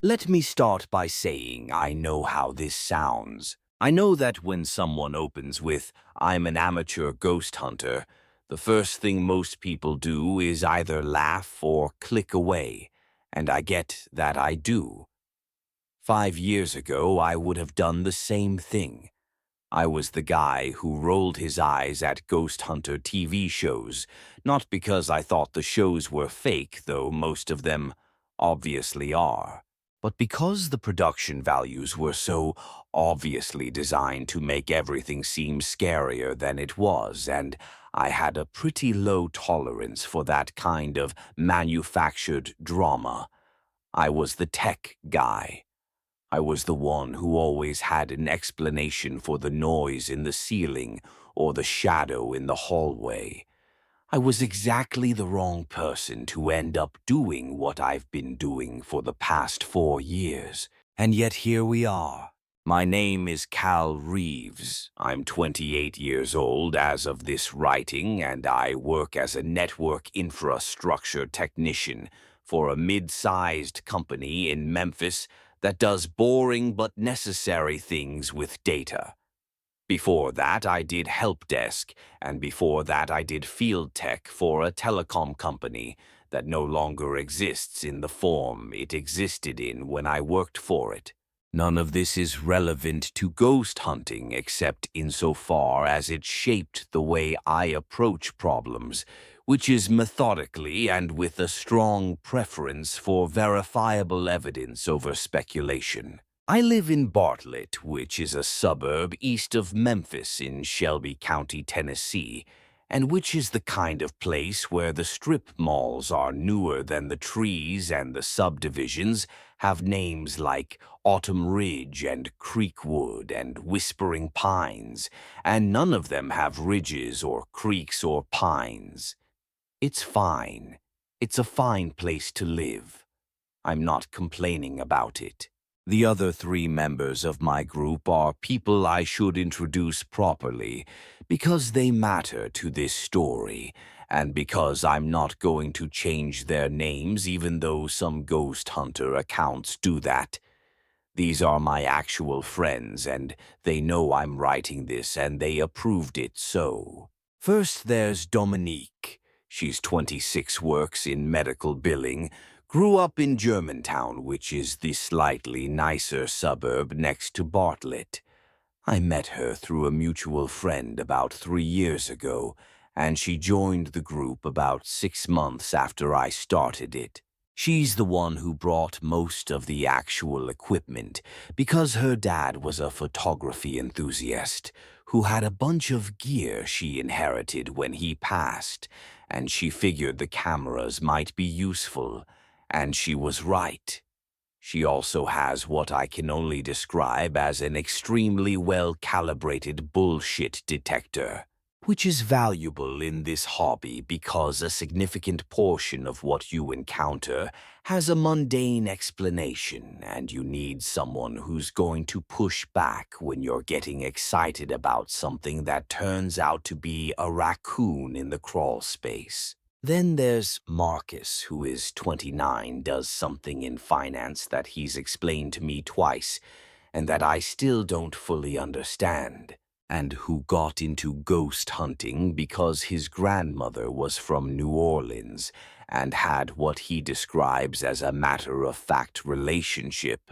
Let me start by saying I know how this sounds. I know that when someone opens with, "I'm an amateur ghost hunter," the first thing most people do is either laugh or click away, and I get that I do. 5 years ago, I would have done the same thing. I was the guy who rolled his eyes at ghost hunter TV shows, not because I thought the shows were fake, though most of them obviously are, but because the production values were so obviously designed to make everything seem scarier than it was, and I had a pretty low tolerance for that kind of manufactured drama. I was the tech guy. I was the one who always had an explanation for the noise in the ceiling or the shadow in the hallway. I was exactly the wrong person to end up doing what I've been doing for the past 4 years. And yet here we are. My name is Cal Reeves. I'm 28 years old as of this writing, and I work as a network infrastructure technician for a mid-sized company in Memphis that does boring but necessary things with data. Before that, I did help desk, and before that, I did field tech for a telecom company that no longer exists in the form it existed in when I worked for it. None of this is relevant to ghost hunting except insofar as it shaped the way I approach problems, which is methodically and with a strong preference for verifiable evidence over speculation. I live in Bartlett, which is a suburb east of Memphis in Shelby County, Tennessee, and which is the kind of place where the strip malls are newer than the trees and the subdivisions have names like Autumn Ridge and Creekwood and Whispering Pines, and none of them have ridges or creeks or pines. It's fine. It's a fine place to live. I'm not complaining about it. The other 3 members of my group are people I should introduce properly because they matter to this story, and because I'm not going to change their names even though some ghost hunter accounts do that. These are my actual friends, and they know I'm writing this, and they approved it so. First, there's Dominique. She's 26, works in medical billing, grew up in Germantown, which is the slightly nicer suburb next to Bartlett. I met her through a mutual friend about 3 years ago, and she joined the group about 6 months after I started it. She's the one who brought most of the actual equipment because her dad was a photography enthusiast who had a bunch of gear she inherited when he passed, and she figured the cameras might be useful, and she was right. She also has what I can only describe as an extremely well-calibrated bullshit detector, which is valuable in this hobby because a significant portion of what you encounter has a mundane explanation, and you need someone who's going to push back when you're getting excited about something that turns out to be a raccoon in the crawl space. Then there's Marcus, who is 29, does something in finance that he's explained to me twice, and that I still don't fully understand, and who got into ghost hunting because his grandmother was from New Orleans and had what he describes as a matter-of-fact relationship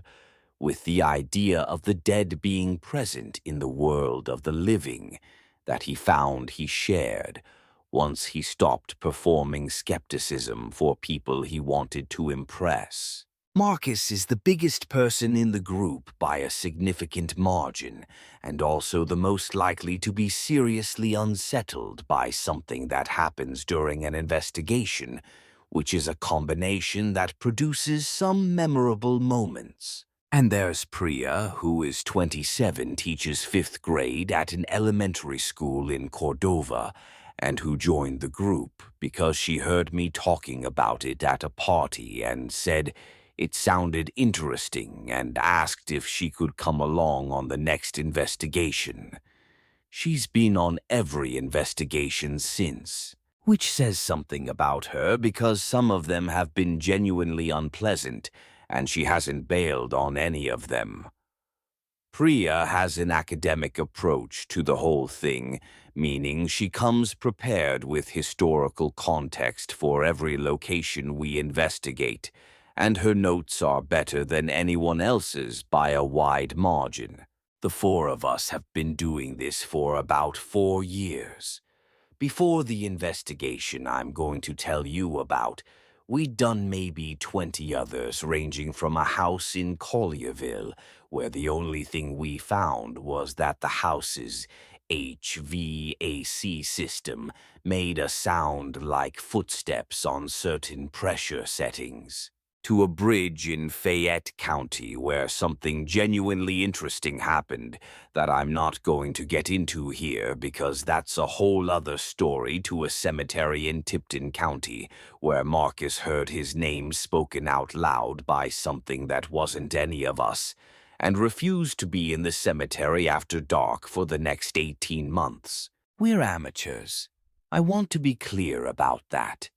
with the idea of the dead being present in the world of the living that he found he shared once he stopped performing skepticism for people he wanted to impress. Marcus is the biggest person in the group by a significant margin, and also the most likely to be seriously unsettled by something that happens during an investigation, which is a combination that produces some memorable moments. And there's Priya, who is 27, teaches 5th grade at an elementary school in Cordova, and who joined the group because she heard me talking about it at a party and said it sounded interesting and asked if she could come along on the next investigation. She's been on every investigation since, which says something about her because some of them have been genuinely unpleasant, and she hasn't bailed on any of them. Priya has an academic approach to the whole thing, meaning she comes prepared with historical context for every location we investigate, and her notes are better than anyone else's by a wide margin. The four of us have been doing this for about 4 years. Before the investigation I'm going to tell you about, we'd done maybe 20 others, ranging from a house in Collierville, where the only thing we found was that the house's HVAC system made a sound like footsteps on certain pressure settings, to a bridge in Fayette County where something genuinely interesting happened that I'm not going to get into here because that's a whole other story, to a cemetery in Tipton County where Marcus heard his name spoken out loud by something that wasn't any of us and refused to be in the cemetery after dark for the next 18 months. We're amateurs. I want to be clear about that.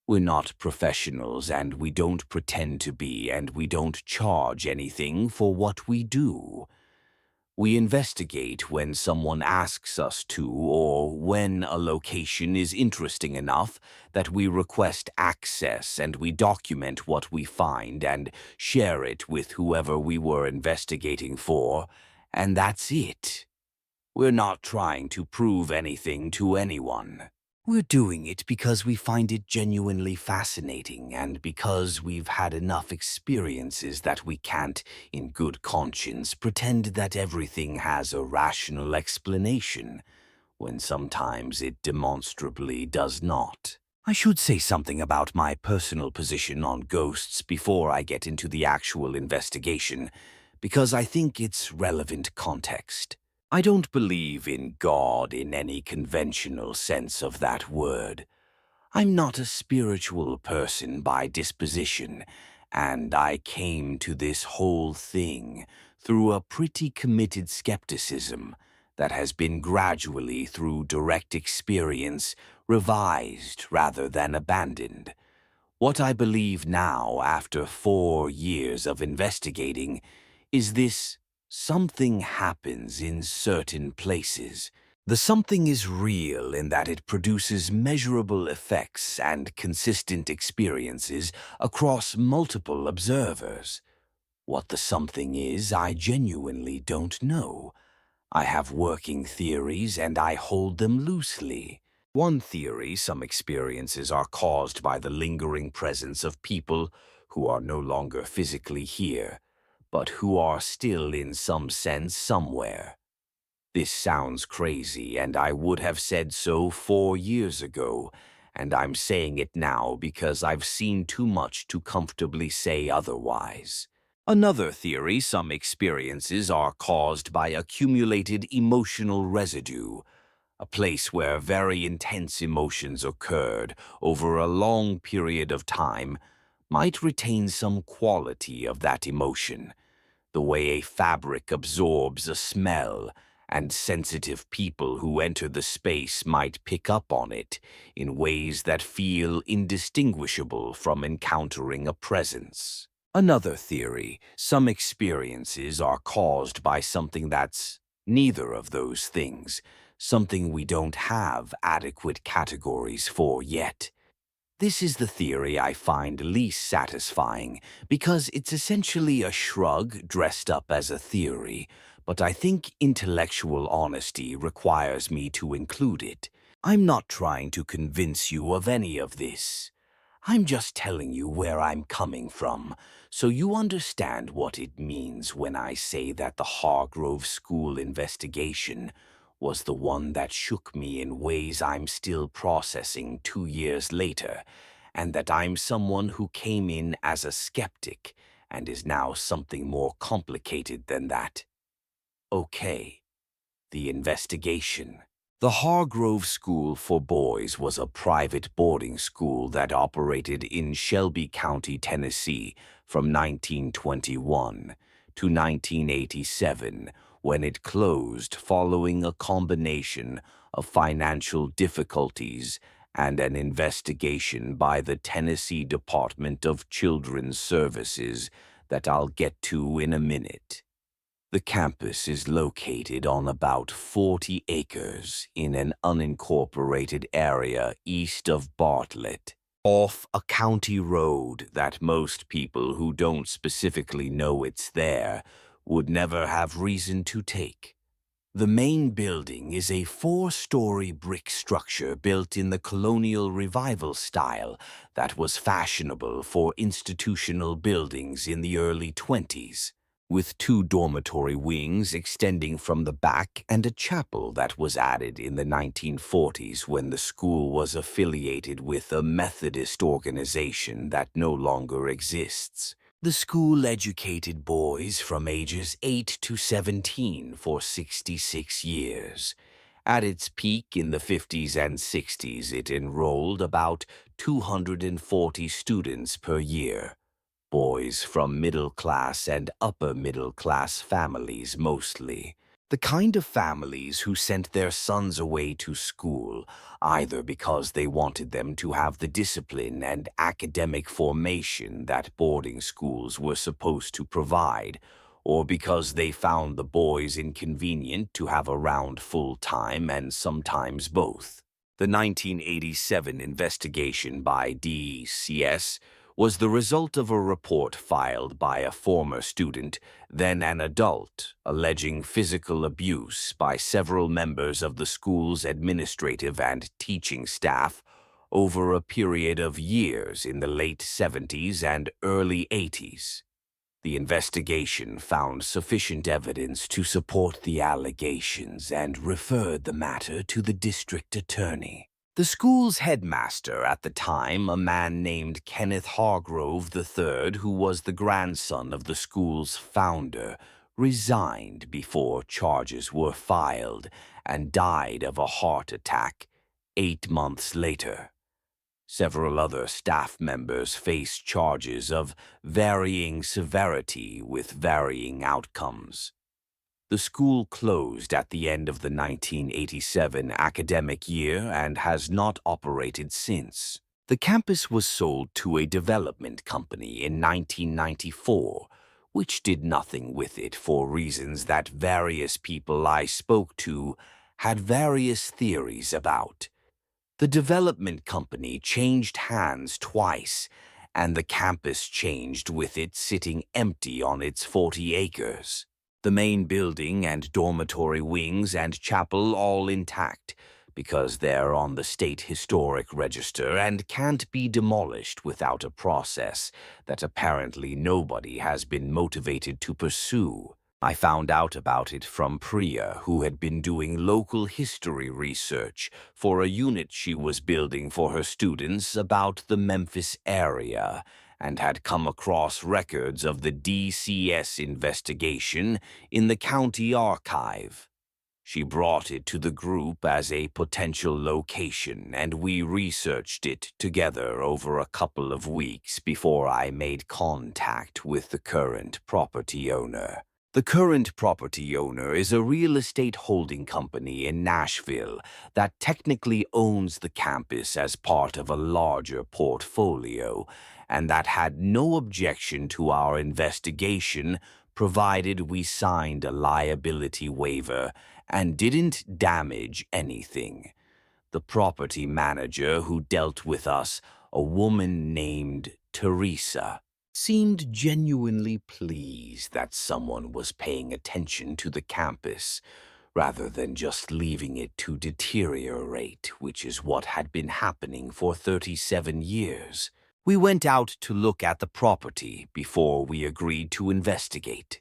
We're not professionals, and we don't pretend to be, and we don't charge anything for what we do. We investigate when someone asks us to, or when a location is interesting enough that we request access, and we document what we find and share it with whoever we were investigating for, and that's it. We're not trying to prove anything to anyone. We're doing it because we find it genuinely fascinating and because we've had enough experiences that we can't, in good conscience, pretend that everything has a rational explanation, when sometimes it demonstrably does not. I should say something about my personal position on ghosts before I get into the actual investigation, because I think it's relevant context. I don't believe in God in any conventional sense of that word. I'm not a spiritual person by disposition, and I came to this whole thing through a pretty committed skepticism that has been gradually, through direct experience, revised rather than abandoned. What I believe now, after 4 years of investigating, is this: something happens in certain places. The something is real in that it produces measurable effects and consistent experiences across multiple observers. What the something is, I genuinely don't know. I have working theories, and I hold them loosely. One theory: some experiences are caused by the lingering presence of people who are no longer physically here, but who are still in some sense somewhere. This sounds crazy, and I would have said so 4 years ago, and I'm saying it now because I've seen too much to comfortably say otherwise. Another theory: some experiences are caused by accumulated emotional residue, a place where very intense emotions occurred over a long period of time might retain some quality of that emotion, the way a fabric absorbs a smell, and sensitive people who enter the space might pick up on it in ways that feel indistinguishable from encountering a presence. Another theory: some experiences are caused by something that's neither of those things, something we don't have adequate categories for yet. This is the theory I find least satisfying because it's essentially a shrug dressed up as a theory, but I think intellectual honesty requires me to include it. I'm not trying to convince you of any of this. I'm just telling you where I'm coming from, so you understand what it means when I say that the Hargrove School investigation was the one that shook me in ways I'm still processing 2 years later, and that I'm someone who came in as a skeptic and is now something more complicated than that. Okay, the investigation. The Hargrove School for Boys was a private boarding school that operated in Shelby County, Tennessee from 1921 to 1987, when it closed following a combination of financial difficulties and an investigation by the Tennessee Department of Children's Services that I'll get to in a minute. The campus is located on about 40 acres in an unincorporated area east of Bartlett, off a county road that most people who don't specifically know it's there would never have reason to take. The main building is a four-story brick structure built in the colonial revival style that was fashionable for institutional buildings in the early 20s, with two dormitory wings extending from the back and a chapel that was added in the 1940s when the school was affiliated with a Methodist organization that no longer exists. The school educated boys from ages 8 to 17 for 66 years. At its peak in the 50s and 60s, it enrolled about 240 students per year. Boys from middle-class and upper-middle-class families mostly. The kind of families who sent their sons away to school, either because they wanted them to have the discipline and academic formation that boarding schools were supposed to provide, or because they found the boys inconvenient to have around full-time and sometimes both. The 1987 investigation by DCS was the result of a report filed by a former student, then an adult, alleging physical abuse by several members of the school's administrative and teaching staff over a period of years in the late 70s and early 80s. The investigation found sufficient evidence to support the allegations and referred the matter to the district attorney. The school's headmaster at the time, a man named Kenneth Hargrove III, who was the grandson of the school's founder, resigned before charges were filed and died of a heart attack 8 months later. Several other staff members faced charges of varying severity with varying outcomes. The school closed at the end of the 1987 academic year and has not operated since. The campus was sold to a development company in 1994, which did nothing with it for reasons that various people I spoke to had various theories about. The development company changed hands twice, and the campus changed with it sitting empty on its 40 acres. The main building and dormitory wings and chapel all intact, because they're on the State Historic Register and can't be demolished without a process that apparently nobody has been motivated to pursue. I found out about it from Priya, who had been doing local history research for a unit she was building for her students about the Memphis area, and had come across records of the DCS investigation in the county archive. She brought it to the group as a potential location, and we researched it together over a couple of weeks before I made contact with the current property owner. The current property owner is a real estate holding company in Nashville that technically owns the campus as part of a larger portfolio, and that had no objection to our investigation provided we signed a liability waiver and didn't damage anything. The property manager who dealt with us, a woman named Teresa, seemed genuinely pleased that someone was paying attention to the campus, rather than just leaving it to deteriorate, which is what had been happening for 37 years. We went out to look at the property before we agreed to investigate.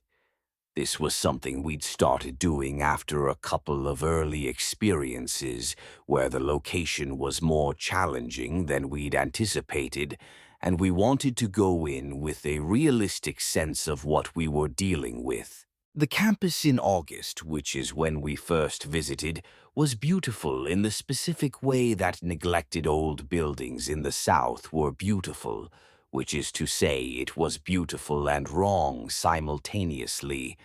This was something we'd started doing after a couple of early experiences where the location was more challenging than we'd anticipated, and we wanted to go in with a realistic sense of what we were dealing with. The campus in August, which is when we first visited, was beautiful in the specific way that neglected old buildings in the South were beautiful, which is to say it was beautiful and wrong simultaneously,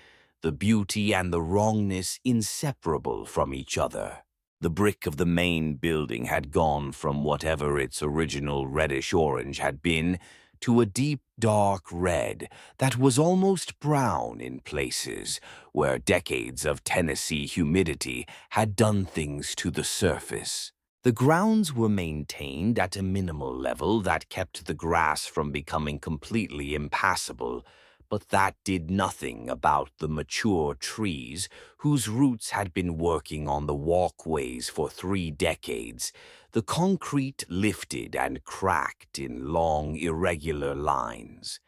the beauty and the wrongness inseparable from each other. The brick of the main building had gone from whatever its original reddish-orange had been to a deep dark red that was almost brown in places, where decades of Tennessee humidity had done things to the surface. The grounds were maintained at a minimal level that kept the grass from becoming completely impassable, but that did nothing about the mature trees whose roots had been working on the walkways for 3 decades. The concrete lifted and cracked in long, irregular lines.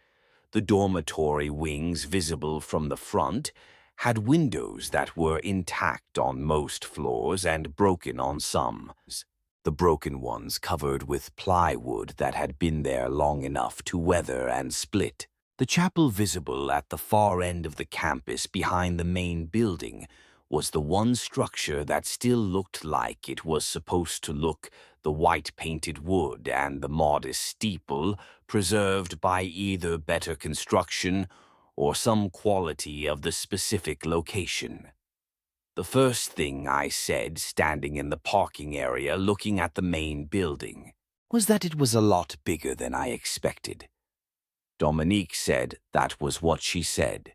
The dormitory wings visible from the front had windows that were intact on most floors and broken on some. The broken ones covered with plywood that had been there long enough to weather and split. The chapel visible at the far end of the campus behind the main building was the one structure that still looked like it was supposed to look, the white painted wood and the modest steeple preserved by either better construction or some quality of the specific location. The first thing I said, standing in the parking area looking at the main building, was that it was a lot bigger than I expected. Dominique said that was what she said.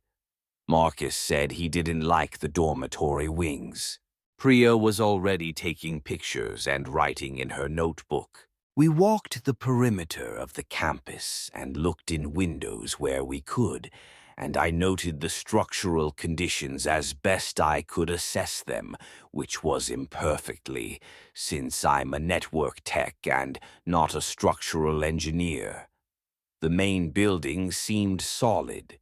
Marcus said he didn't like the dormitory wings. Priya was already taking pictures and writing in her notebook. We walked the perimeter of the campus and looked in windows where we could, and I noted the structural conditions as best I could assess them, which was imperfectly, since I'm a network tech and not a structural engineer. The main building seemed solid.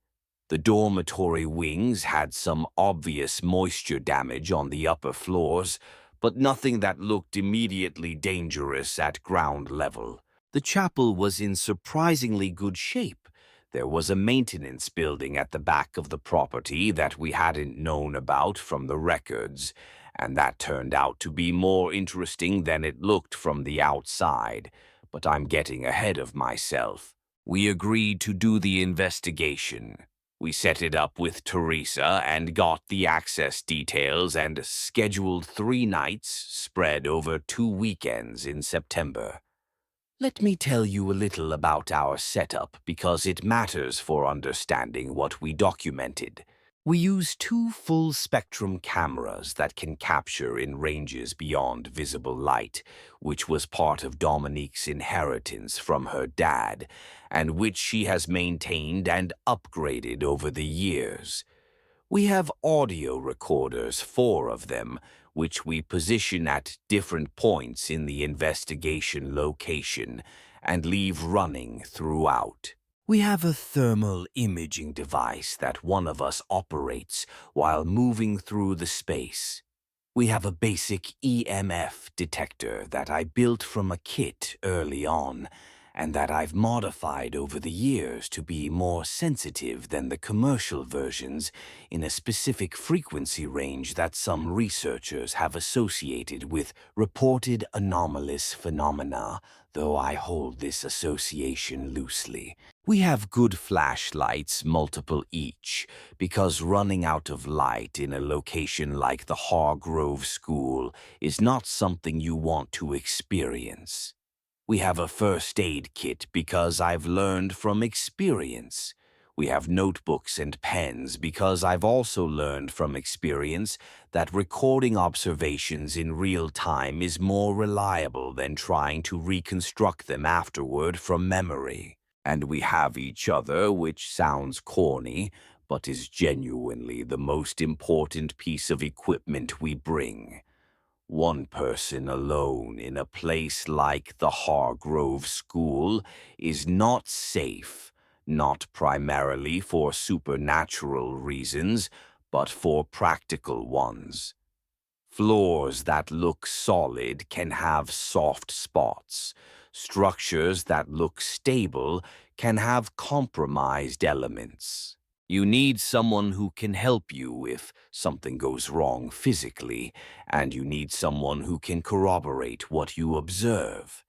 The dormitory wings had some obvious moisture damage on the upper floors, but nothing that looked immediately dangerous at ground level. The chapel was in surprisingly good shape. There was a maintenance building at the back of the property that we hadn't known about from the records, and that turned out to be more interesting than it looked from the outside. But I'm getting ahead of myself. We agreed to do the investigation. We set it up with Teresa and got the access details and scheduled 3 nights spread over 2 weekends in September. Let me tell you a little about our setup because it matters for understanding what we documented. We use 2 full-spectrum cameras that can capture in ranges beyond visible light, which was part of Dominique's inheritance from her dad, and which she has maintained and upgraded over the years. We have audio recorders, 4 of them, which we position at different points in the investigation location and leave running throughout. We have a thermal imaging device that one of us operates while moving through the space. We have a basic EMF detector that I built from a kit early on, and that I've modified over the years to be more sensitive than the commercial versions in a specific frequency range that some researchers have associated with reported anomalous phenomena, though I hold this association loosely. We have good flashlights, multiple each, because running out of light in a location like the Hargrove School is not something you want to experience. We have a first aid kit because I've learned from experience. We have notebooks and pens because I've also learned from experience that recording observations in real time is more reliable than trying to reconstruct them afterward from memory. And we have each other, which sounds corny, but is genuinely the most important piece of equipment we bring. One person alone in a place like the Hargrove School is not safe, not primarily for supernatural reasons, but for practical ones. Floors that look solid can have soft spots. Structures that look stable can have compromised elements. You need someone who can help you if something goes wrong physically, and you need someone who can corroborate what you observe.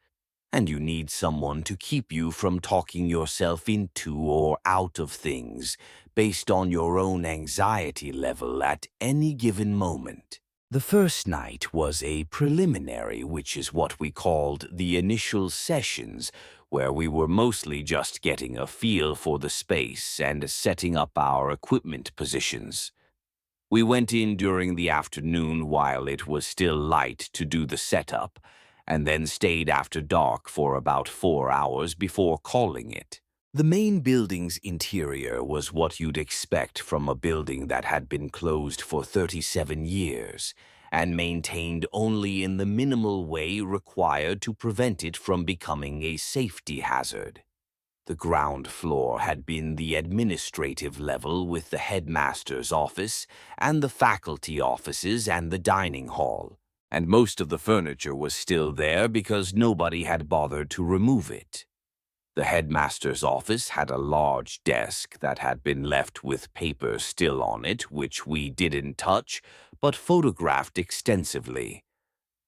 And you need someone to keep you from talking yourself into or out of things based on your own anxiety level at any given moment. The first night was a preliminary, which is what we called the initial sessions, where we were mostly just getting a feel for the space and setting up our equipment positions. We went in during the afternoon while it was still light to do the setup, and then stayed after dark for about 4 hours before calling it. The main building's interior was what you'd expect from a building that had been closed for 37 years and maintained only in the minimal way required to prevent it from becoming a safety hazard. The ground floor had been the administrative level with the headmaster's office and the faculty offices and the dining hall, and most of the furniture was still there because nobody had bothered to remove it. The headmaster's office had a large desk that had been left with papers still on it, which we didn't touch, but photographed extensively.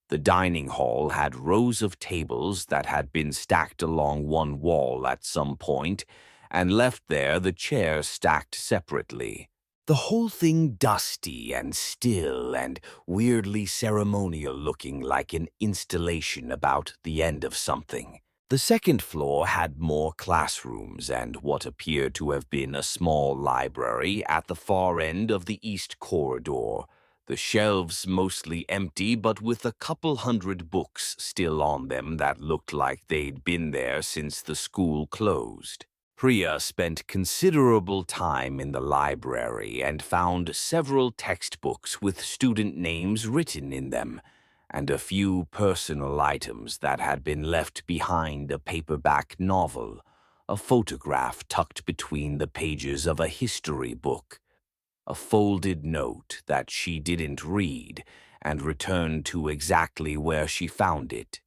The dining hall had rows of tables that had been stacked along one wall at some point, and left there the chairs stacked separately. The whole thing dusty and still and weirdly ceremonial, looking like an installation about the end of something. The second floor had more classrooms and what appeared to have been a small library at the far end of the east corridor. The shelves mostly empty, but with a couple hundred books still on them that looked like they'd been there since the school closed. Priya spent considerable time in the library and found several textbooks with student names written in them, and a few personal items that had been left behind: a paperback novel, a photograph tucked between the pages of a history book, a folded note that she didn't read and returned to exactly where she found it,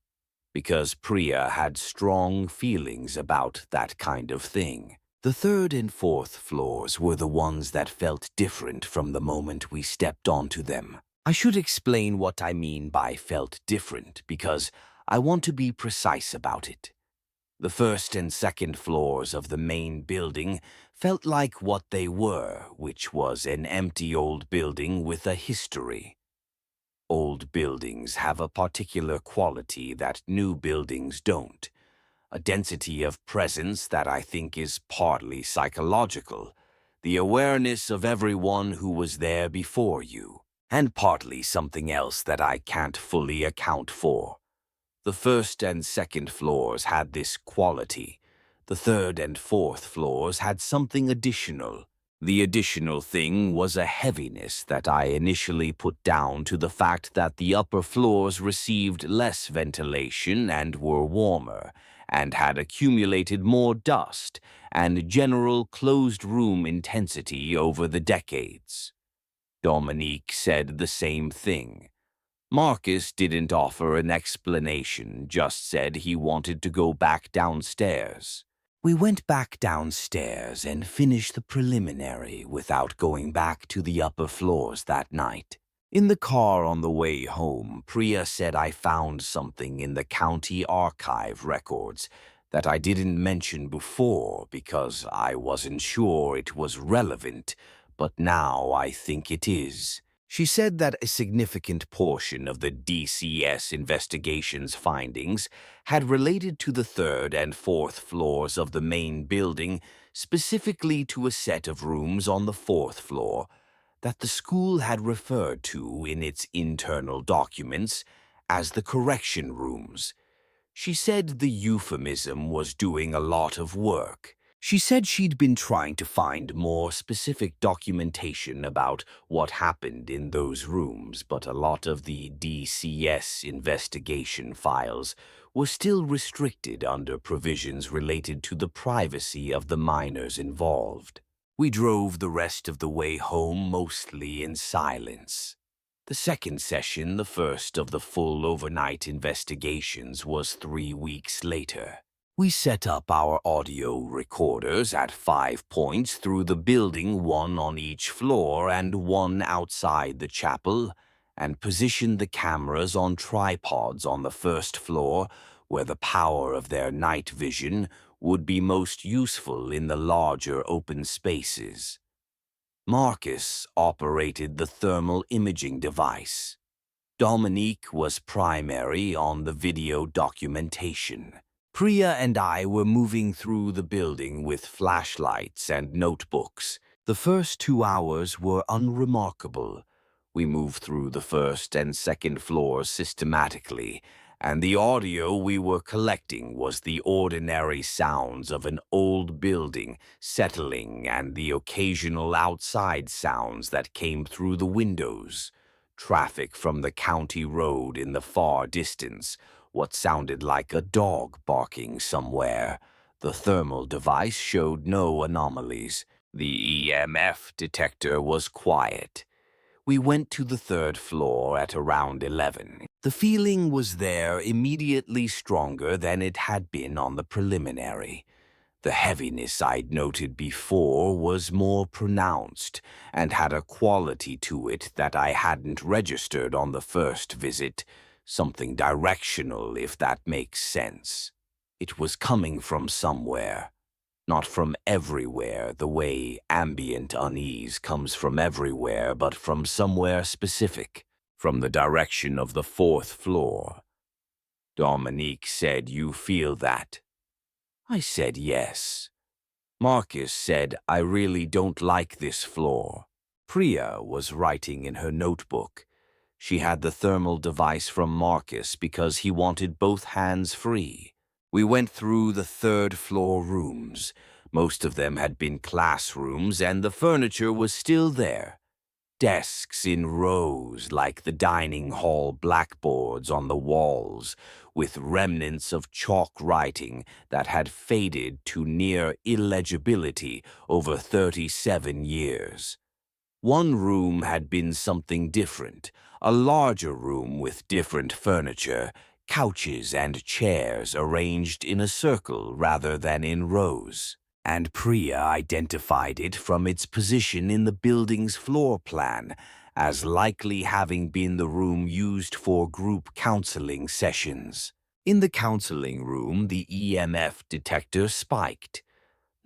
because Priya had strong feelings about that kind of thing. The third and fourth floors were the ones that felt different from the moment we stepped onto them. I should explain what I mean by felt different, because I want to be precise about it. The first and second floors of the main building felt like what they were, which was an empty old building with a history. Old buildings have a particular quality that new buildings don't, a density of presence that I think is partly psychological, the awareness of everyone who was there before you, and partly something else that I can't fully account for. The first and second floors had this quality. The third and fourth floors had something additional. The additional thing was a heaviness that I initially put down to the fact that the upper floors received less ventilation and were warmer, and had accumulated more dust and general closed room intensity over the decades. Dominique said the same thing. Marcus didn't offer an explanation, just said he wanted to go back downstairs. We went back downstairs and finished the preliminary without going back to the upper floors that night. In the car on the way home, Priya said I found something in the county archive records that I didn't mention before because I wasn't sure it was relevant, but now I think it is. She said that a significant portion of the DCS investigation's findings had related to the third and fourth floors of the main building, specifically to a set of rooms on the fourth floor that the school had referred to in its internal documents as the correction rooms. She said the euphemism was doing a lot of work. She said she'd been trying to find more specific documentation about what happened in those rooms, but a lot of the DCS investigation files were still restricted under provisions related to the privacy of the minors involved. We drove the rest of the way home mostly in silence. The second session, the first of the full overnight investigations, was 3 weeks later. We set up our audio recorders at 5 points through the building, one on each floor and one outside the chapel, and positioned the cameras on tripods on the first floor, where the power of their night vision would be most useful in the larger open spaces. Marcus operated the thermal imaging device. Dominique was primary on the video documentation. Priya and I were moving through the building with flashlights and notebooks. The first 2 hours were unremarkable. We moved through the first and second floors systematically, and the audio we were collecting was the ordinary sounds of an old building settling and the occasional outside sounds that came through the windows. Traffic from the county road in the far distance, what sounded like a dog barking somewhere. The thermal device showed no anomalies. The EMF detector was quiet. We went to the third floor at around 11. The feeling was there immediately stronger than it had been on the preliminary. The heaviness I'd noted before was more pronounced and had a quality to it that I hadn't registered on the first visit, something directional, if that makes sense. It was coming from somewhere, not from everywhere the way ambient unease comes from everywhere, but from somewhere specific, from the direction of the fourth floor. Dominique said, "You feel that?" I said yes. Marcus said, "I really don't like this floor." Priya was writing in her notebook. She had the thermal device from Marcus because he wanted both hands free. We went through the third floor rooms. Most of them had been classrooms, and the furniture was still there. Desks in rows like the dining hall blackboards on the walls, with remnants of chalk writing that had faded to near illegibility over 37 years. One room had been something different, a larger room with different furniture, couches and chairs arranged in a circle rather than in rows. And Priya identified it from its position in the building's floor plan as likely having been the room used for group counseling sessions. In the counseling room, the EMF detector spiked.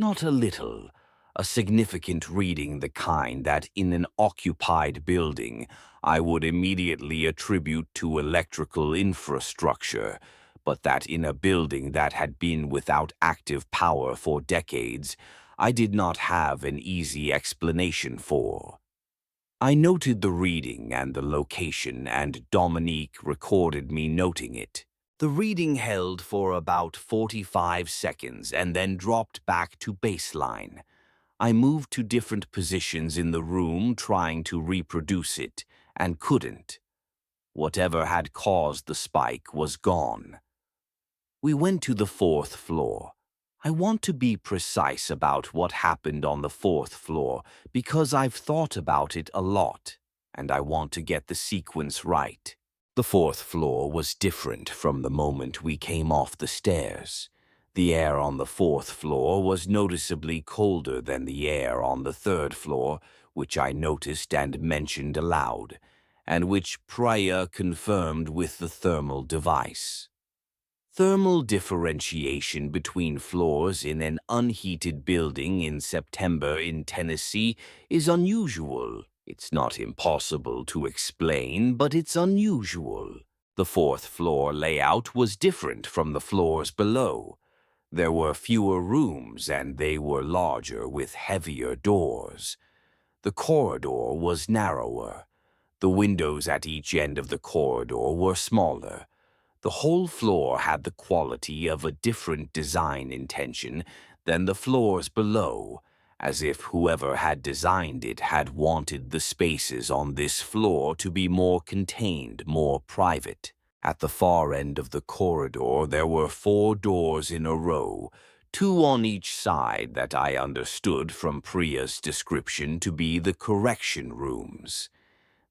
Not a little, a significant reading, the kind that in an occupied building I would immediately attribute to electrical infrastructure, but that in a building that had been without active power for decades, I did not have an easy explanation for. I noted the reading and the location, and Dominique recorded me noting it. The reading held for about 45 seconds and then dropped back to baseline. I moved to different positions in the room trying to reproduce it, and couldn't. Whatever had caused the spike was gone. We went to the fourth floor. I want to be precise about what happened on the fourth floor because I've thought about it a lot, and I want to get the sequence right. The fourth floor was different from the moment we came off the stairs. The air on the fourth floor was noticeably colder than the air on the third floor, which I noticed and mentioned aloud, and which Priya confirmed with the thermal device. Thermal differentiation between floors in an unheated building in September in Tennessee is unusual. It's not impossible to explain, but it's unusual. The fourth floor layout was different from the floors below. There were fewer rooms and they were larger with heavier doors. The corridor was narrower. The windows at each end of the corridor were smaller. The whole floor had the quality of a different design intention than the floors below, as if whoever had designed it had wanted the spaces on this floor to be more contained, more private. At the far end of the corridor there were 4 doors in a row, 2 on each side that I understood from Priya's description to be the correction rooms.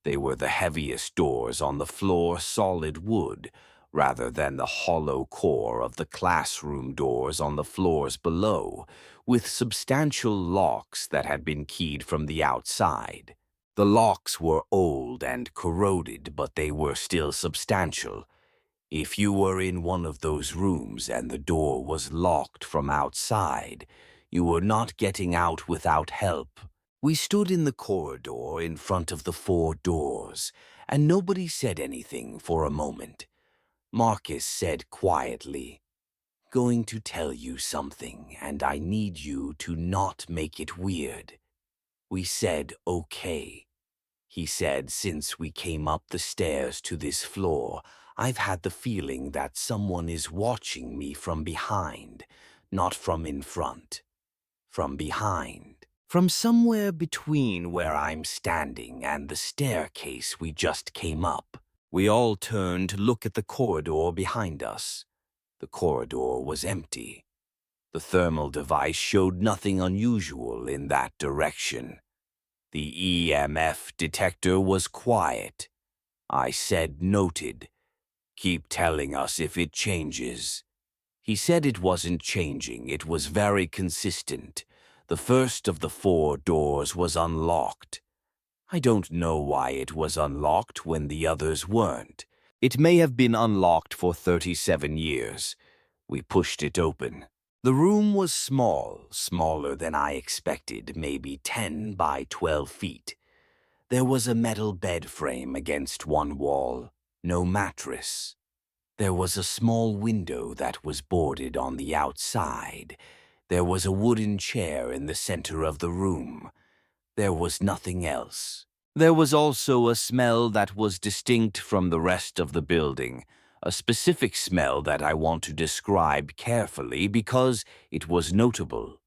They were the heaviest doors on the floor, solid wood, rather than the hollow core of the classroom doors on the floors below, with substantial locks that had been keyed from the outside. The locks were old and corroded, but they were still substantial. If you were in one of those rooms and the door was locked from outside, you were not getting out without help. We stood in the corridor in front of the 4 doors, and nobody said anything for a moment. Marcus said quietly, "Going to tell you something, and I need you to not make it weird." We said, "Okay." He said, "Since we came up the stairs to this floor, I've had the feeling that someone is watching me from behind, not from in front. From behind. From somewhere between where I'm standing and the staircase we just came up." We all turned to look at the corridor behind us. The corridor was empty. The thermal device showed nothing unusual in that direction. The EMF detector was quiet. I said, "Noted. Keep telling us if it changes." He said it wasn't changing, it was very consistent. The first of the 4 doors was unlocked. I don't know why it was unlocked when the others weren't. It may have been unlocked for 37 years. We pushed it open. The room was small, smaller than I expected, maybe 10 by 12 feet. There was a metal bed frame against one wall, no mattress. There was a small window that was boarded on the outside. There was a wooden chair in the center of the room. There was nothing else. There was also a smell that was distinct from the rest of the building, a specific smell that I want to describe carefully because it was notable.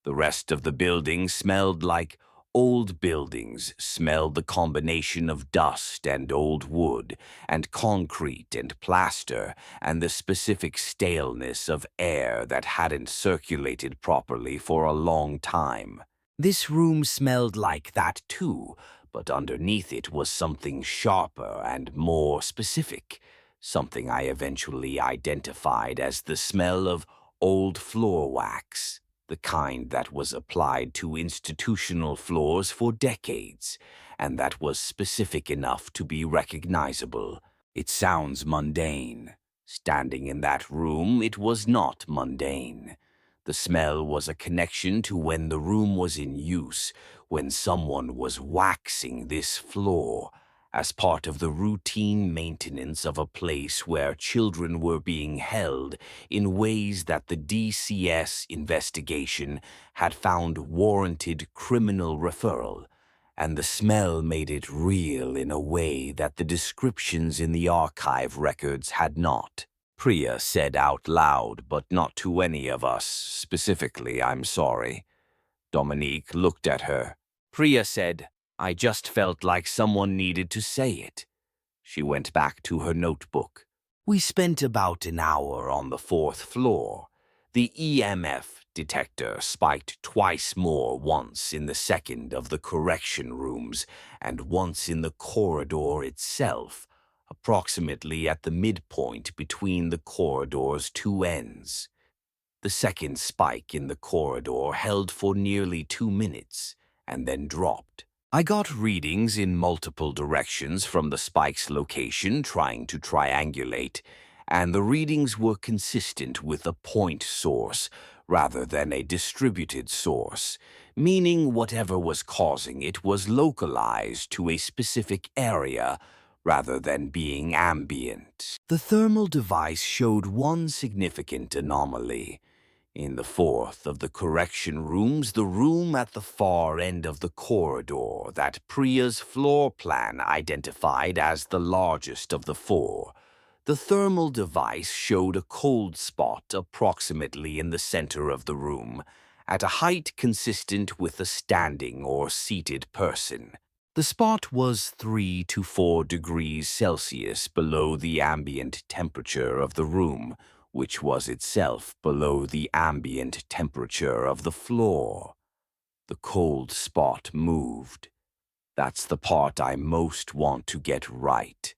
The rest of the building smelled like old buildings, smelled the combination of dust and old wood, and concrete and plaster, and the specific staleness of air that hadn't circulated properly for a long time. This room smelled like that too, but underneath it was something sharper and more specific, something I eventually identified as the smell of old floor wax, the kind that was applied to institutional floors for decades, and that was specific enough to be recognizable. It sounds mundane. Standing in that room, it was not mundane. The smell was a connection to when the room was in use, when someone was waxing this floor, as part of the routine maintenance of a place where children were being held in ways that the DCS investigation had found warranted criminal referral, and the smell made it real in a way that the descriptions in the archive records had not. Priya said out loud, but not to any of us. Specifically, "I'm sorry." Dominique looked at her. Priya said, "I just felt like someone needed to say it." She went back to her notebook. We spent about an hour on the 4th floor. The EMF detector spiked twice more, once in the second of the correction rooms and once in the corridor itself, approximately at the midpoint between the corridor's 2 ends. The second spike in the corridor held for nearly 2 minutes and then dropped. I got readings in multiple directions from the spike's location, trying to triangulate, and the readings were consistent with a point source rather than a distributed source, meaning whatever was causing it was localized to a specific area rather than being ambient. The thermal device showed one significant anomaly. In the 4th of the correction rooms, the room at the far end of the corridor that Priya's floor plan identified as the largest of the 4, the thermal device showed a cold spot approximately in the center of the room, at a height consistent with a standing or seated person. The spot was 3 to 4 degrees Celsius below the ambient temperature of the room, which was itself below the ambient temperature of the floor. The cold spot moved. That's the part I most want to get right.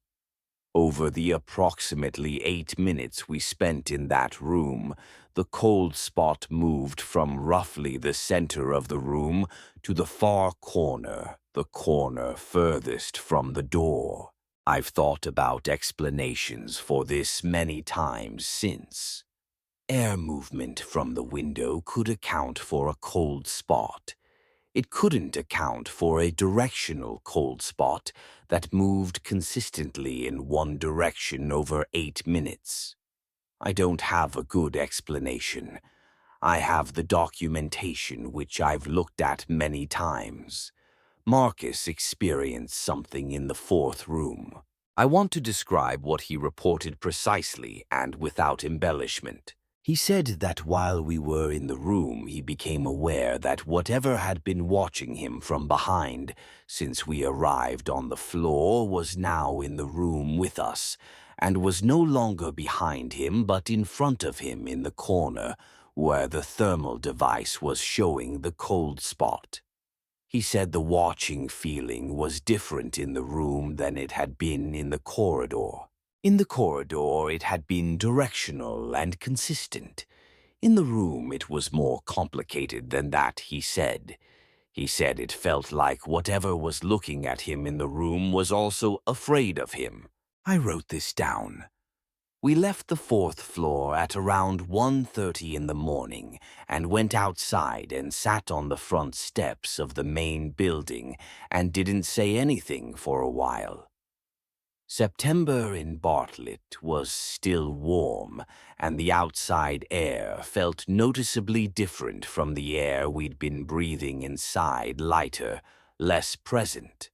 Over the approximately 8 minutes we spent in that room, the cold spot moved from roughly the center of the room to the far corner, the corner furthest from the door. I've thought about explanations for this many times since. Air movement from the window could account for a cold spot. It couldn't account for a directional cold spot that moved consistently in one direction over 8 minutes. I don't have a good explanation. I have the documentation, which I've looked at many times. Marcus experienced something in the fourth room. I want to describe what he reported precisely and without embellishment. He said that while we were in the room, he became aware that whatever had been watching him from behind since we arrived on the floor was now in the room with us, and was no longer behind him but in front of him in the corner where the thermal device was showing the cold spot. He said the watching feeling was different in the room than it had been in the corridor. In the corridor, it had been directional and consistent. In the room, it was more complicated than that, he said. He said it felt like whatever was looking at him in the room was also afraid of him. I wrote this down. We left the fourth floor at around 1:30 in the morning and went outside and sat on the front steps of the main building and didn't say anything for a while. September in Bartlett was still warm, and the outside air felt noticeably different from the air we'd been breathing inside, lighter, less present.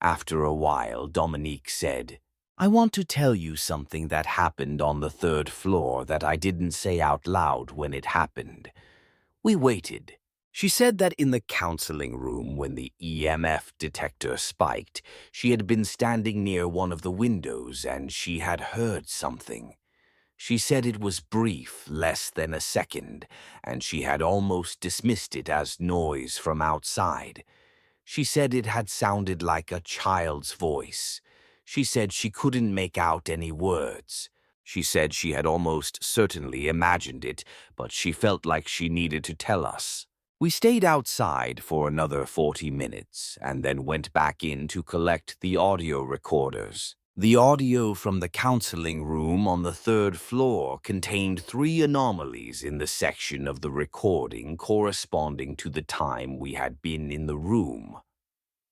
After a while, Dominique said, "I want to tell you something that happened on the third floor that I didn't say out loud when it happened." We waited. She said that in the counseling room, when the EMF detector spiked, she had been standing near one of the windows and she had heard something. She said it was brief, less than a second, and she had almost dismissed it as noise from outside. She said it had sounded like a child's voice. She said she couldn't make out any words. She said she had almost certainly imagined it, but she felt like she needed to tell us. We stayed outside for another 40 minutes and then went back in to collect the audio recorders. The audio from the counseling room on the third floor contained 3 anomalies in the section of the recording corresponding to the time we had been in the room.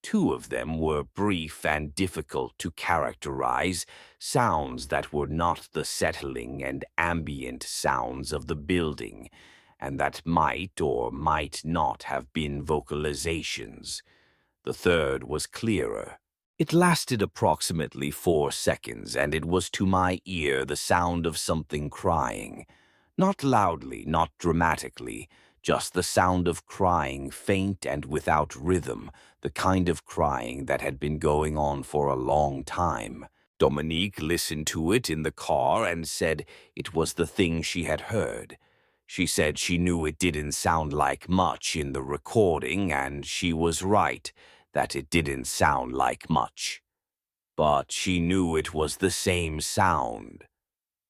2 of them were brief and difficult to characterize, sounds that were not the settling and ambient sounds of the building, and that might or might not have been vocalizations. The third was clearer. It lasted approximately 4 seconds, and it was to my ear the sound of something crying. Not loudly, not dramatically, just the sound of crying, faint and without rhythm, the kind of crying that had been going on for a long time. Dominique listened to it in the car and said it was the thing she had heard. She said she knew it didn't sound like much in the recording, and she was right that it didn't sound like much. But she knew it was the same sound.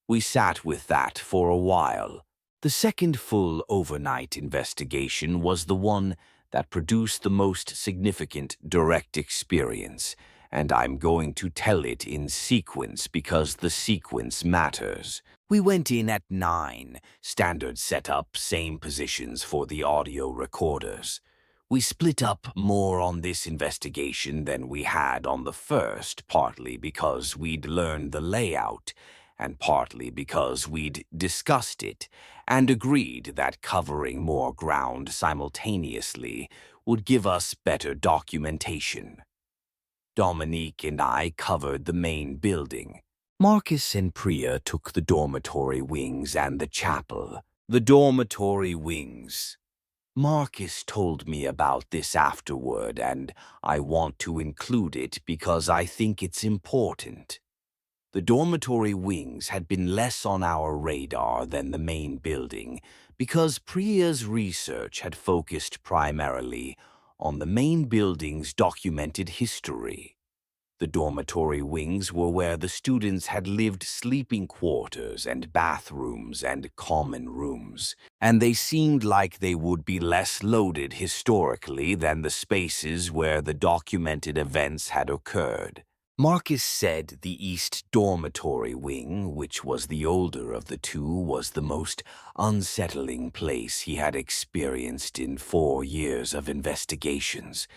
We sat with that for a while. The second full overnight investigation was the one that produced the most significant direct experience, and I'm going to tell it in sequence because the sequence matters. We went in at 9, standard setup, same positions for the audio recorders. We split up more on this investigation than we had on the first, partly because we'd learned the layout, and partly because we'd discussed it and agreed that covering more ground simultaneously would give us better documentation. Dominique and I covered the main building. Marcus and Priya took the dormitory wings and the chapel. The dormitory wings. Marcus told me about this afterward, and I want to include it because I think it's important. The dormitory wings had been less on our radar than the main building because Priya's research had focused primarily on the main building's documented history. The dormitory wings were where the students had lived, sleeping quarters and bathrooms and common rooms, and they seemed like they would be less loaded historically than the spaces where the documented events had occurred. Marcus said the East Dormitory wing, which was the older of the two, was the most unsettling place he had experienced in 4 years of investigations.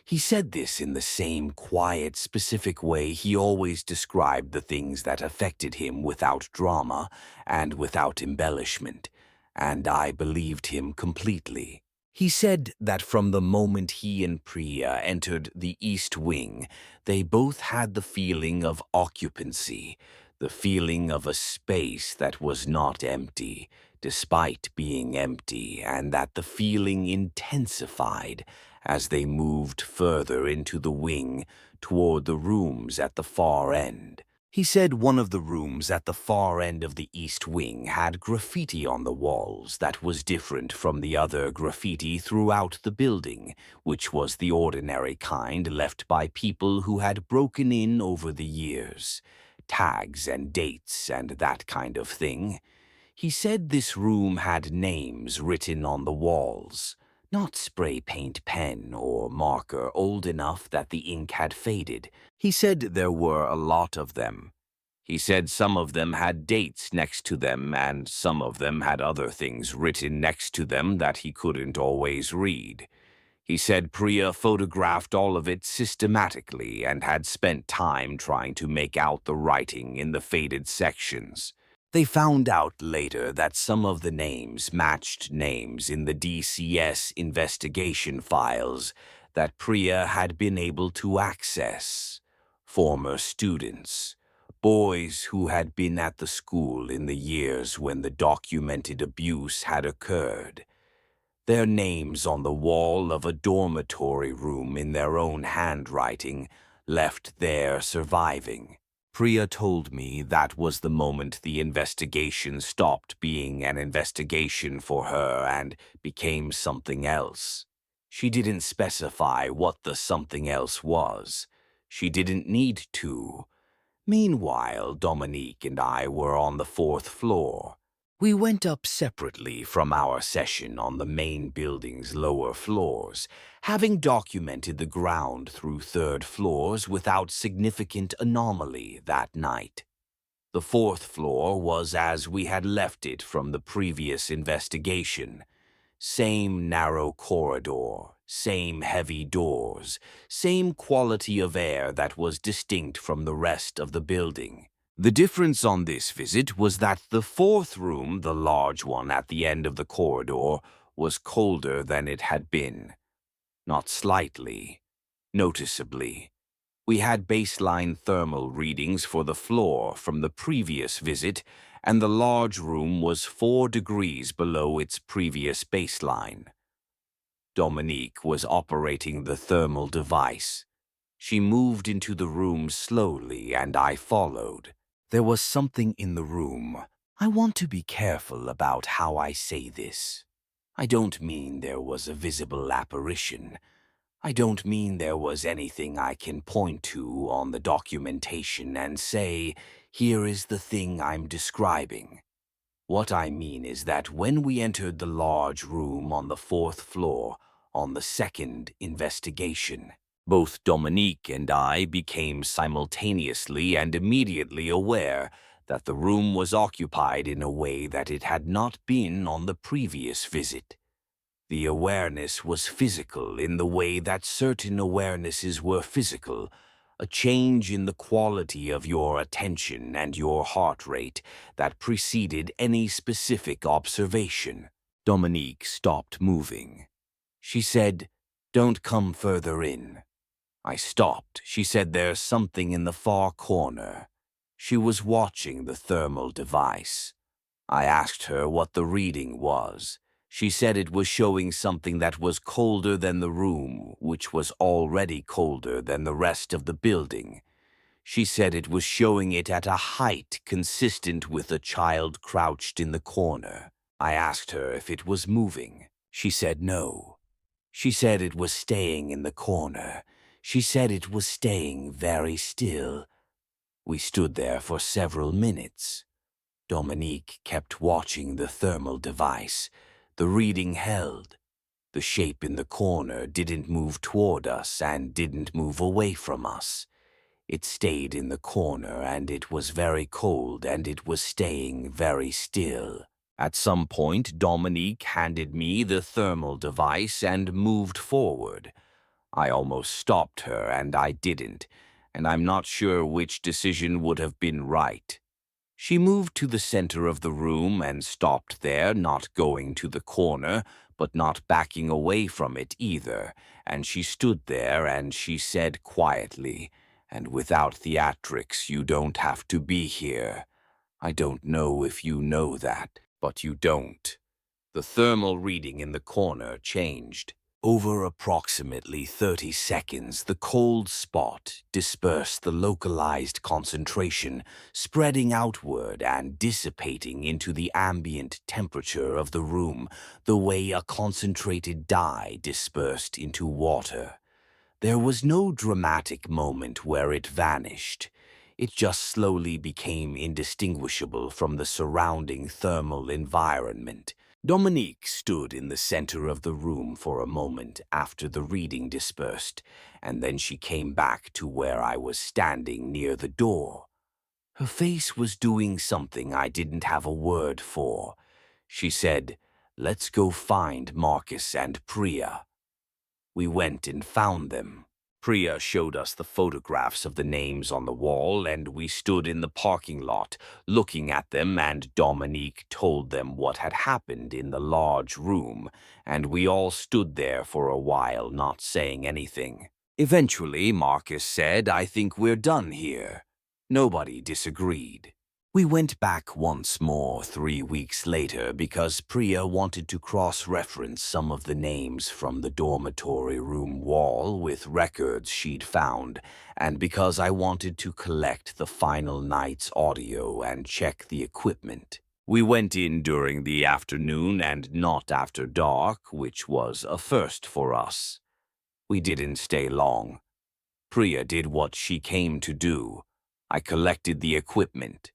He said this in the same quiet, specific way he always described the things that affected him, without drama and without embellishment, and I believed him completely. He said that from the moment he and Priya entered the East Wing, they both had the feeling of occupancy, the feeling of a space that was not empty, despite being empty, and that the feeling intensified as they moved further into the wing toward the rooms at the far end. He said one of the rooms at the far end of the East Wing had graffiti on the walls that was different from the other graffiti throughout the building, which was the ordinary kind left by people who had broken in over the years. Tags and dates and that kind of thing. He said this room had names written on the walls, not spray paint pen or marker old enough that the ink had faded. He said there were a lot of them. He said some of them had dates next to them and some of them had other things written next to them that he couldn't always read. He said Priya photographed all of it systematically and had spent time trying to make out the writing in the faded sections. They found out later that some of the names matched names in the DCS investigation files that Priya had been able to access. Former students, boys who had been at the school in the years when the documented abuse had occurred. Their names on the wall of a dormitory room in their own handwriting, left there surviving. Priya told me that was the moment the investigation stopped being an investigation for her and became something else. She didn't specify what the something else was. She didn't need to. Meanwhile, Dominique and I were on the 4th floor. We went up separately from our session on the main building's lower floors, having documented the ground through 3rd floors without significant anomaly that night. The 4th floor was as we had left it from the previous investigation. Same narrow corridor, same heavy doors, same quality of air that was distinct from the rest of the building. The difference on this visit was that the 4th room, the large one at the end of the corridor, was colder than it had been. Not slightly, noticeably. We had baseline thermal readings for the floor from the previous visit, and the large room was 4 degrees below its previous baseline. Dominique was operating the thermal device. She moved into the room slowly, and I followed. There was something in the room. I want to be careful about how I say this. I don't mean there was a visible apparition. I don't mean there was anything I can point to on the documentation and say, here is the thing I'm describing. What I mean is that when we entered the large room on the 4th floor, on the 2nd investigation, both Dominique and I became simultaneously and immediately aware that the room was occupied in a way that it had not been on the previous visit. The awareness was physical in the way that certain awarenesses were physical, a change in the quality of your attention and your heart rate that preceded any specific observation. Dominique stopped moving. She said, "Don't come further in." I stopped. She said, "There's something in the far corner." She was watching the thermal device. I asked her what the reading was. She said it was showing something that was colder than the room, which was already colder than the rest of the building. She said it was showing it at a height consistent with a child crouched in the corner. I asked her if it was moving. She said no. She said it was staying in the corner. She said it was staying very still. We stood there for several minutes. Dominique kept watching the thermal device. The reading held. The shape in the corner didn't move toward us and didn't move away from us. It stayed in the corner, and it was very cold, and it was staying very still. At some point, Dominique handed me the thermal device and moved forward. I almost stopped her, and I didn't, and I'm not sure which decision would have been right. She moved to the center of the room and stopped there, not going to the corner, but not backing away from it either, and she stood there and she said quietly, "And without theatrics, you don't have to be here. I don't know if you know that, but you don't." The thermal reading in the corner changed. Over approximately 30 seconds, the cold spot dispersed the localized concentration, spreading outward and dissipating into the ambient temperature of the room, the way a concentrated dye dispersed into water. There was no dramatic moment where it vanished. It just slowly became indistinguishable from the surrounding thermal environment. Dominique stood in the center of the room for a moment after the reading dispersed, and then she came back to where I was standing near the door. Her face was doing something I didn't have a word for. She said, "Let's go find Marcus and Priya." We went and found them. Priya showed us the photographs of the names on the wall, and we stood in the parking lot looking at them, and Dominique told them what had happened in the large room, and we all stood there for a while not saying anything. Eventually, Marcus said, "I think we're done here." Nobody disagreed. We went back once more 3 weeks later because Priya wanted to cross-reference some of the names from the dormitory room wall with records she'd found, and because I wanted to collect the final night's audio and check the equipment. We went in during the afternoon and not after dark, which was a first for us. We didn't stay long. Priya did what she came to do. I collected the equipment.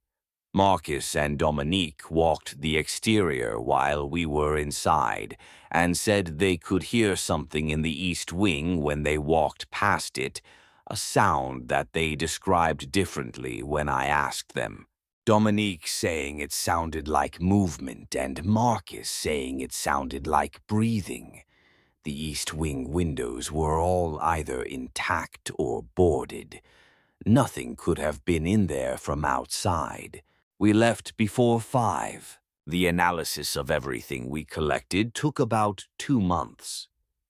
Marcus and Dominique walked the exterior while we were inside and said they could hear something in the east wing when they walked past it, a sound that they described differently when I asked them. Dominique saying it sounded like movement and Marcus saying it sounded like breathing. The east wing windows were all either intact or boarded. Nothing could have been in there from outside. We left before 5. The analysis of everything we collected took about 2 months.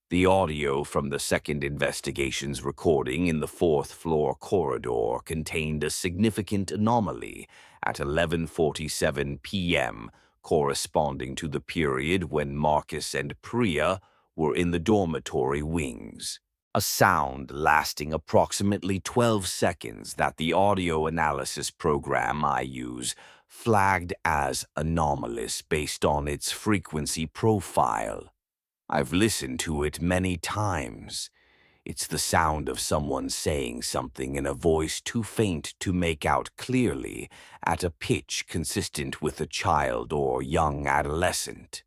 The audio from the second investigation's recording in the 4th floor corridor contained a significant anomaly at 11:47 p.m., corresponding to the period when Marcus and Priya were in the dormitory wings. A sound lasting approximately 12 seconds that the audio analysis program I use flagged as anomalous based on its frequency profile. I've listened to it many times. It's the sound of someone saying something in a voice too faint to make out clearly, at a pitch consistent with a child or young adolescent.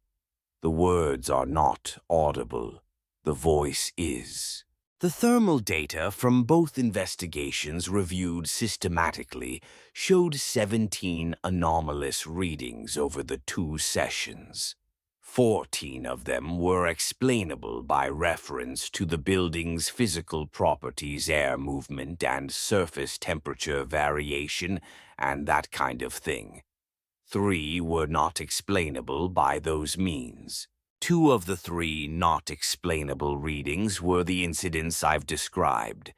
The words are not audible. The voice is. The thermal data from both investigations reviewed systematically showed 17 anomalous readings over the 2 sessions. 14 of them were explainable by reference to the building's physical properties, air movement and surface temperature variation, and that kind of thing. 3 were not explainable by those means. 2 of the 3 not explainable readings were the incidents I've described.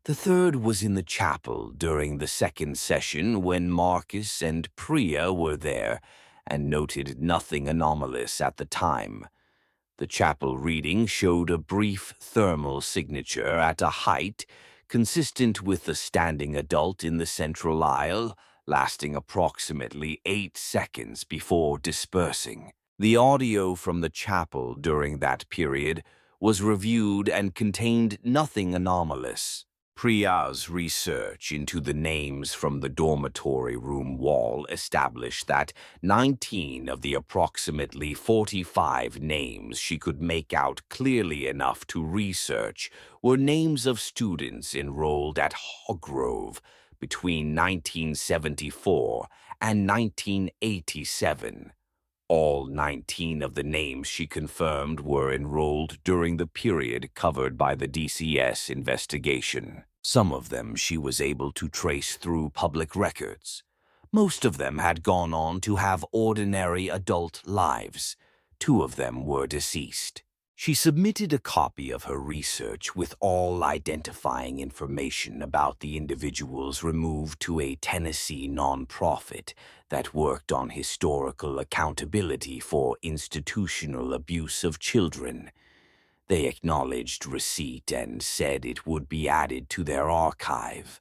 The third was in the chapel during the second session when Marcus and Priya were there and noted nothing anomalous at the time. The chapel reading showed a brief thermal signature at a height consistent with the standing adult in the central aisle, lasting approximately 8 seconds before dispersing. The audio from the chapel during that period was reviewed and contained nothing anomalous. Priya's research into the names from the dormitory room wall established that 19 of the approximately 45 names she could make out clearly enough to research were names of students enrolled at Hargrove between 1974 and 1987. All 19 of the names she confirmed were enrolled during the period covered by the DCS investigation. Some of them she was able to trace through public records. Most of them had gone on to have ordinary adult lives. 2 of them were deceased. She submitted a copy of her research with all identifying information about the individuals removed to a Tennessee nonprofit that worked on historical accountability for institutional abuse of children. They acknowledged receipt and said it would be added to their archive.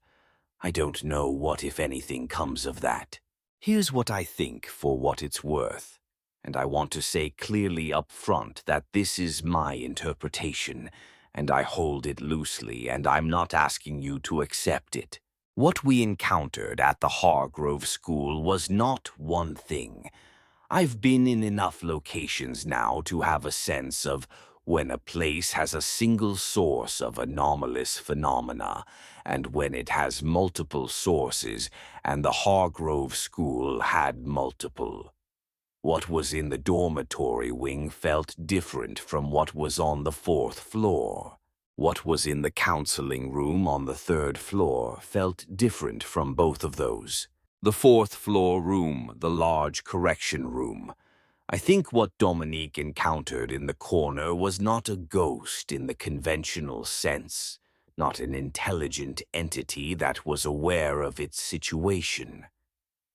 I don't know what, if anything, comes of that. Here's what I think for what it's worth. And I want to say clearly up front that this is my interpretation, and I hold it loosely, and I'm not asking you to accept it. What we encountered at the Hargrove School was not one thing. I've been in enough locations now to have a sense of when a place has a single source of anomalous phenomena, and when it has multiple sources, and the Hargrove School had multiple. What was in the dormitory wing felt different from what was on the 4th floor. What was in the counseling room on the 3rd floor felt different from both of those. The 4th floor room, the large correction room. I think what Dominique encountered in the corner was not a ghost in the conventional sense, not an intelligent entity that was aware of its situation.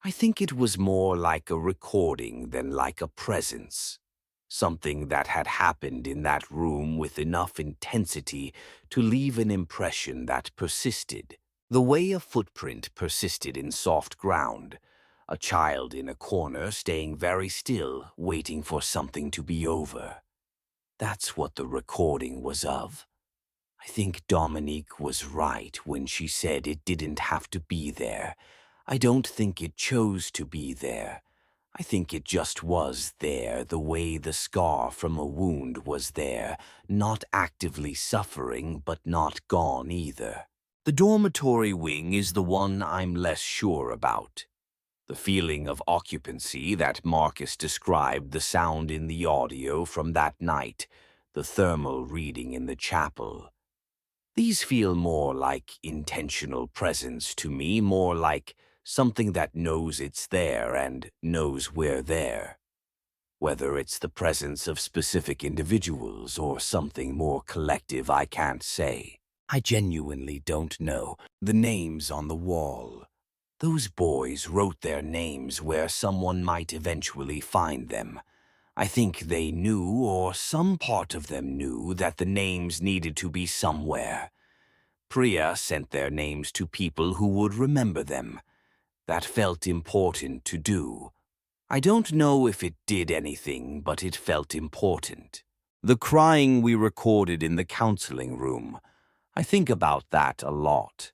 I think it was more like a recording than like a presence. Something that had happened in that room with enough intensity to leave an impression that persisted. The way a footprint persisted in soft ground. A child in a corner staying very still, waiting for something to be over. That's what the recording was of. I think Dominique was right when she said it didn't have to be there. I don't think it chose to be there. I think it just was there the way the scar from a wound was there, not actively suffering but not gone either. The dormitory wing is the one I'm less sure about. The feeling of occupancy that Marcus described, the sound in the audio from that night, the thermal reading in the chapel. These feel more like intentional presence to me, more like something that knows it's there and knows we're there. Whether it's the presence of specific individuals or something more collective, I can't say. I genuinely don't know. The names on the wall. Those boys wrote their names where someone might eventually find them. I think they knew, or some part of them knew, that the names needed to be somewhere. Priya sent their names to people who would remember them. That felt important to do. I don't know if it did anything, but it felt important. The crying we recorded in the counseling room. I think about that a lot.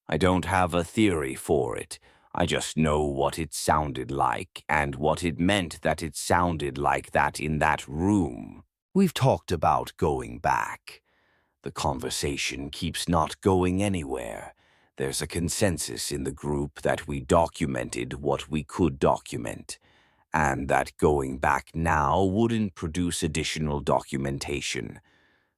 I don't have a theory for it. I just know what it sounded like and what it meant that it sounded like that in that room. We've talked about going back. The conversation keeps not going anywhere. There's a consensus in the group that we documented what we could document, and that going back now wouldn't produce additional documentation,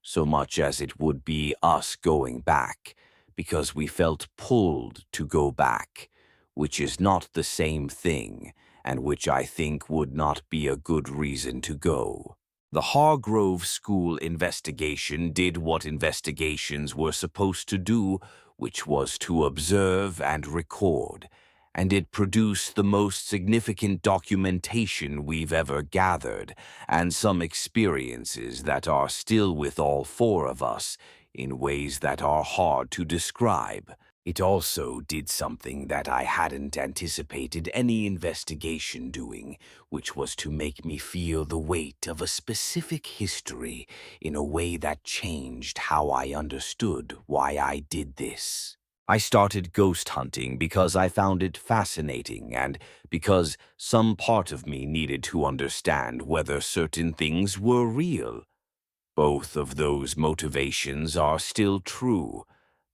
so much as it would be us going back, because we felt pulled to go back, which is not the same thing, and which I think would not be a good reason to go. The Hargrove School investigation did what investigations were supposed to do, which was to observe and record, and it produced the most significant documentation we've ever gathered, and some experiences that are still with all 4 of us in ways that are hard to describe. It also did something that I hadn't anticipated any investigation doing, which was to make me feel the weight of a specific history in a way that changed how I understood why I did this. I started ghost hunting because I found it fascinating and because some part of me needed to understand whether certain things were real. Both of those motivations are still true,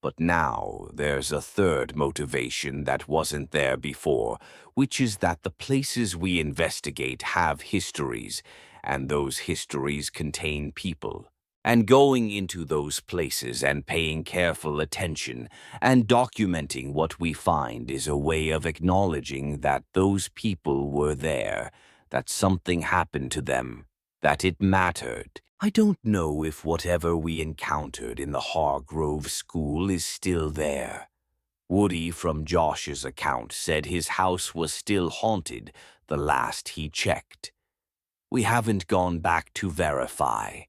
but now there's a third motivation that wasn't there before, which is that the places we investigate have histories, and those histories contain people. And going into those places and paying careful attention and documenting what we find is a way of acknowledging that those people were there, that something happened to them, that it mattered. I don't know if whatever we encountered in the Hargrove School is still there. Woody from Josh's account said his house was still haunted the last he checked. We haven't gone back to verify.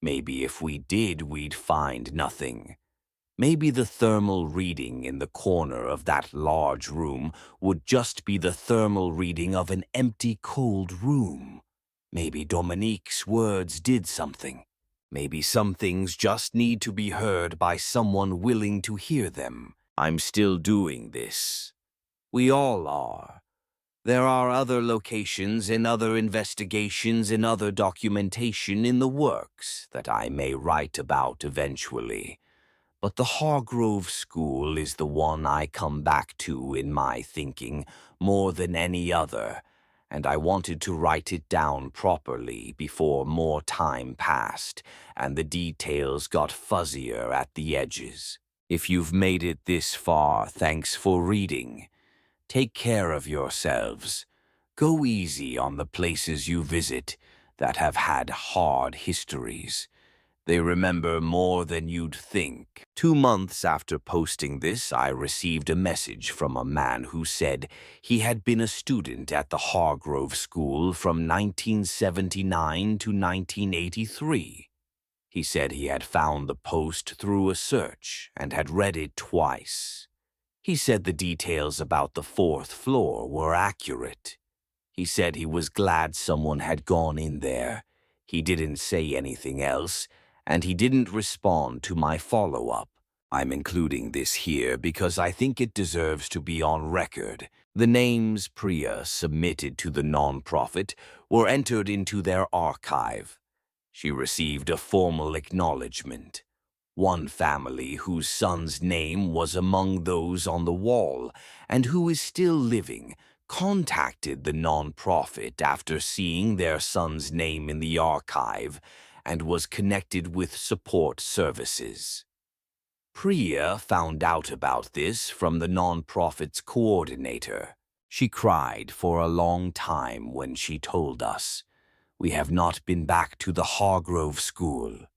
Maybe if we did, we'd find nothing. Maybe the thermal reading in the corner of that large room would just be the thermal reading of an empty, cold room. Maybe Dominique's words did something. Maybe some things just need to be heard by someone willing to hear them. I'm still doing this. We all are. There are other locations and other investigations and other documentation in the works that I may write about eventually. But the Hargrove School is the one I come back to in my thinking more than any other, and I wanted to write it down properly before more time passed and the details got fuzzier at the edges. If you've made it this far, thanks for reading. Take care of yourselves. Go easy on the places you visit that have had hard histories. They remember more than you'd think. 2 months after posting this, I received a message from a man who said he had been a student at the Hargrove School from 1979 to 1983. He said he had found the post through a search and had read it twice. He said the details about the fourth floor were accurate. He said he was glad someone had gone in there. He didn't say anything else, and he didn't respond to my follow-up. I'm including this here because I think it deserves to be on record. The names Priya submitted to the nonprofit were entered into their archive. She received a formal acknowledgement. One family whose son's name was among those on the wall and who is still living contacted the nonprofit after seeing their son's name in the archive and was connected with support services. Priya found out about this from the nonprofit's coordinator. She cried for a long time when she told us, "We have not been back to the Hargrove School."